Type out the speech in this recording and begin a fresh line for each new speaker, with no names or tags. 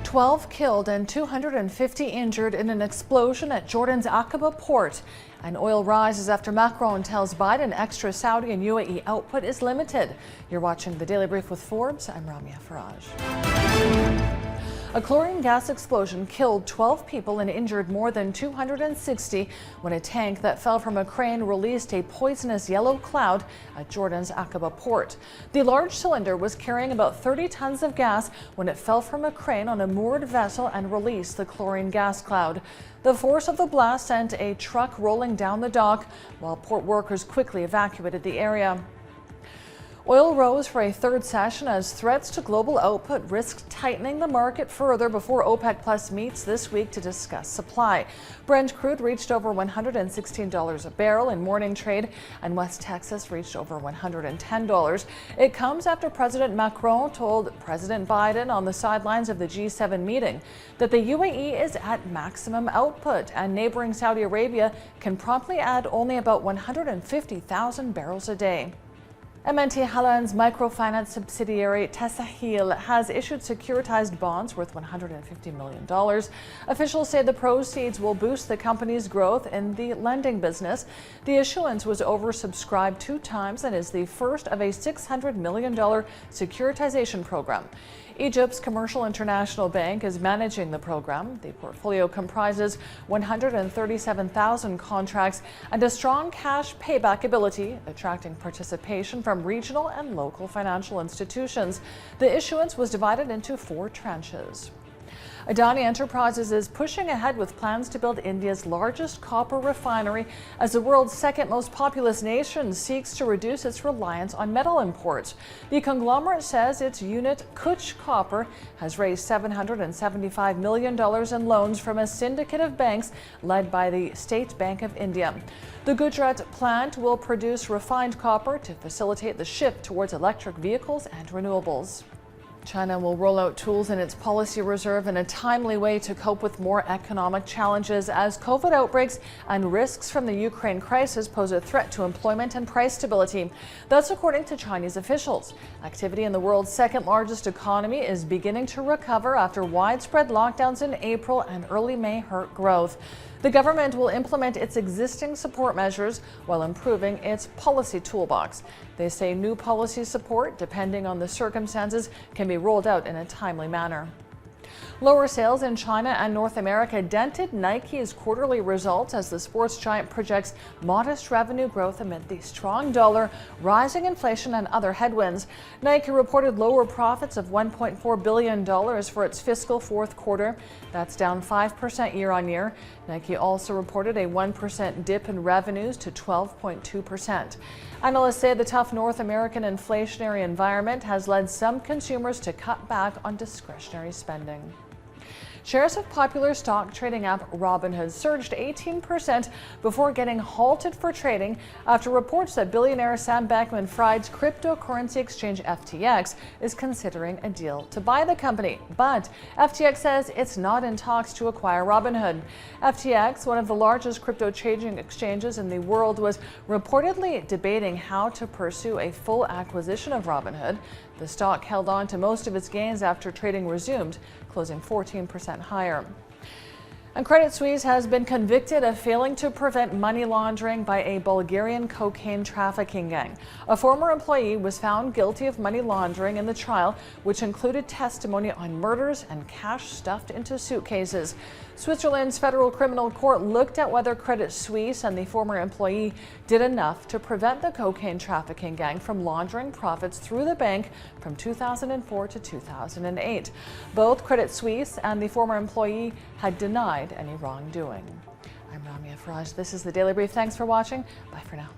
12 killed and 250 injured in an explosion at Jordan's Aqaba port. And oil rises after Macron tells Biden extra Saudi and UAE output is limited. You're watching the Daily Brief with Forbes. I'm Ramia Faraj. A chlorine gas explosion killed 12 people and injured more than 260 when a tank that fell from a crane released a poisonous yellow cloud at Jordan's Aqaba port. The large cylinder was carrying about 30 tons of gas when it fell from a crane on a moored vessel and released the chlorine gas cloud. The force of the blast sent a truck rolling down the dock while port workers quickly evacuated the area. Oil rose for a third session as threats to global output risk tightening the market further before OPEC Plus meets this week to discuss supply. Brent crude reached over $116 a barrel in morning trade, and West Texas reached over $110. It comes after President Macron told President Biden on the sidelines of the G7 meeting that the UAE is at maximum output and neighboring Saudi Arabia can promptly add only about 150,000 barrels a day. MNT Halland's microfinance subsidiary Tessa Hill has issued securitized bonds worth $150 million. Officials say the proceeds will boost the company's growth in the lending business. The issuance was oversubscribed 2 times and is the first of a $600 million securitization program. Egypt's Commercial International Bank is managing the program. The portfolio comprises 137,000 contracts and a strong cash payback ability, attracting participation from regional and local financial institutions. The issuance was divided into 4 tranches. Adani Enterprises is pushing ahead with plans to build India's largest copper refinery as the world's second most populous nation seeks to reduce its reliance on metal imports. The conglomerate says its unit, Kutch Copper, has raised $775 million in loans from a syndicate of banks led by the State Bank of India. The Gujarat plant will produce refined copper to facilitate the shift towards electric vehicles and renewables. China will roll out tools in its policy reserve in a timely way to cope with more economic challenges as COVID outbreaks and risks from the Ukraine crisis pose a threat to employment and price stability. That's according to Chinese officials. Activity in the world's second largest economy is beginning to recover after widespread lockdowns in April and early May hurt growth. The government will implement its existing support measures while improving its policy toolbox. They say new policy support, depending on the circumstances, can be rolled out in a timely manner. Lower sales in China and North America dented Nike's quarterly results as the sports giant projects modest revenue growth amid the strong dollar, rising inflation, and other headwinds. Nike reported lower profits of $1.4 billion for its fiscal fourth quarter. That's down 5% year on year. Nike also reported a 1% dip in revenues to 12.2%. Analysts say the tough North American inflationary environment has led some consumers to cut back on discretionary spending. Shares of popular stock trading app Robinhood surged 18% before getting halted for trading after reports that billionaire Sam Bankman-Fried's cryptocurrency exchange FTX is considering a deal to buy the company. But FTX says it's not in talks to acquire Robinhood. FTX, one of the largest crypto trading exchanges in the world, was reportedly debating how to pursue a full acquisition of Robinhood. The stock held on to most of its gains after trading resumed, closing 14% higher. And Credit Suisse has been convicted of failing to prevent money laundering by a Bulgarian cocaine trafficking gang. A former employee was found guilty of money laundering in the trial, which included testimony on murders and cash stuffed into suitcases. Switzerland's Federal Criminal Court looked at whether Credit Suisse and the former employee did enough to prevent the cocaine trafficking gang from laundering profits through the bank from 2004 to 2008. Both Credit Suisse and the former employee had denied any wrongdoing. I'm Ramia Faraj. This is the Daily Brief. Thanks for watching. Bye for now.